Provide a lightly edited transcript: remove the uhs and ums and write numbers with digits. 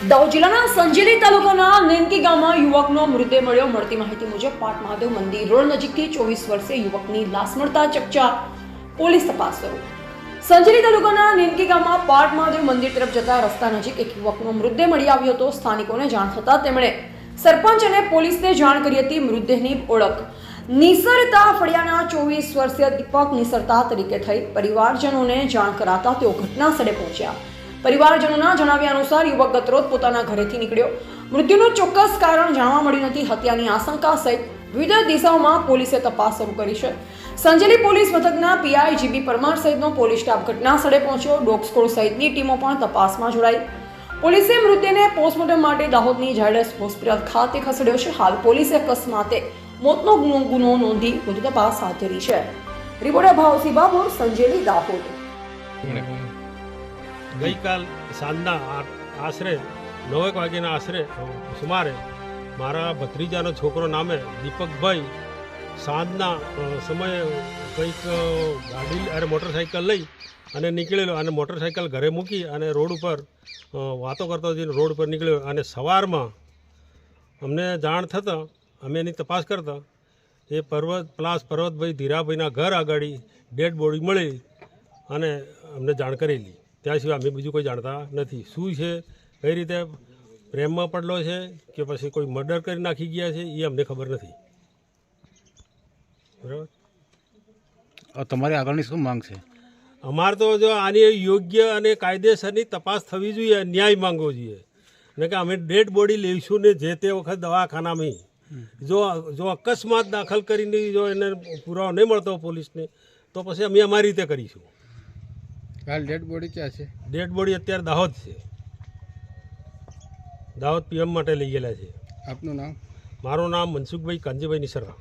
દાહોદ જિલ્લાના સંજેલી તાલુકાના નેનકી ગામમાં યુવકનો મૃતદેહ મળ્યો. મળતી માહિતી મુજબ પાટ મહાદેવ મંદિર રોડ નજીકથી 24 વર્ષીય યુવકની લાશ મળતા ચકચાર પોલીસ તપાસ શરૂ. સંજેલી તાલુકાના નેનકી ગામમાં પાટ મહાદેવ મંદિર તરફ જતા રસ્તા નજીક એક યુવકનો મૃતદેહ મળી આવ્યો હતો. સ્થાનિકોને જાણ થતાં તેમણે સરપંચ અને પોલીસને જાણ કરી હતી. મૃતદેહની ઓળખ નિસરતા ફળિયાના 24 વર્ષીય દીપક નિસરતા તરીકે થઈ. પરિવારજનોને જાણ કરાતા તેઓ ઘટના સ્થળે પહોંચ્યા. પરિવારજનોના જણાવ્યા અનુસાર યુવક ગતરોજ પોતાના ઘરેથી નીકળ્યો. મૃત્યુનું ચોક્કસ કારણ જાણવા મળ્યું નથી. હત્યાની આશંકા સહિત વિવિધ દિશાઓમાં પોલીસે તપાસ શરૂ કરી છે. સંજેલી પોલીસ મથકના પીઆઈ જીબી પરમાર સહિતનો પોલીસ સ્ટાફ ઘટના સ્થળે પહોંચ્યો. ડોગ સ્કોડ સહિતની ટીમો પણ તપાસમાં જોડાઈ. પોલીસે મૃતદેહને પોસ્ટમોર્ટમ માટે દાહોદની ઝાયડસ હોસ્પિટલ ખાતે ખસેડ્યો છે. હાલ પોલીસે અકસ્માતે મોતનો ગુનો નોંધી વધુ તપાસ હાથ ધરી છે. રિપોર્ટર ભાવસી બાબુર, સંજેલી, દાહોદ. ગઈકાલ સાંજના આશરે 9 વાગ્યાના આશરે સુમારે મારા ભત્રીજાનો છોકરો નામે દીપકભાઈ સાંજના સમયે કંઈક ગાડી અરે મોટરસાઇકલ લઈ અને નીકળેલો અને મોટરસાઇકલ ઘરે મૂકી અને રોડ ઉપર વાતો કરતો જઈને રોડ ઉપર નીકળ્યો. અને સવારમાં અમને જાણ થતાં અમે એની તપાસ કરતા એ પર્વતભાઈ ધીરાભાઈના ઘર આગળ ડેડ બોડી મળી અને અમને જાણ કરેલી. ત્યાં સિવાય અમે બીજું કોઈ જાણતા નથી. શું છે, કઈ રીતે પ્રેમમાં પડલો છે કે પછી કોઈ મર્ડર કરી નાખી ગયા છે એ અમને ખબર નથી. બરાબર, તમારી આગળની શું માંગ છે? અમારે તો જો આની યોગ્ય અને કાયદેસરની તપાસ થવી જોઈએ, ન્યાય માંગવો જોઈએ. ને કે અમે ડેડ બોડી લઈશું ને જે તે વખત દવાખાનામાં જો અકસ્માત દાખલ કરીને જો એને પુરાવો નહીં મળતો પોલીસને તો પછી અમે અમારી રીતે કરીશું. હાલ ડેડ બોડી ક્યાં છે? ડેડ બોડી અત્યારે દાહોદ છે. દાહોદ પીએમ માટે લઈ ગયેલા છે. આપનું નામ? મારું નામ મનસુખભાઈ કાંજીભાઈ નિસરા.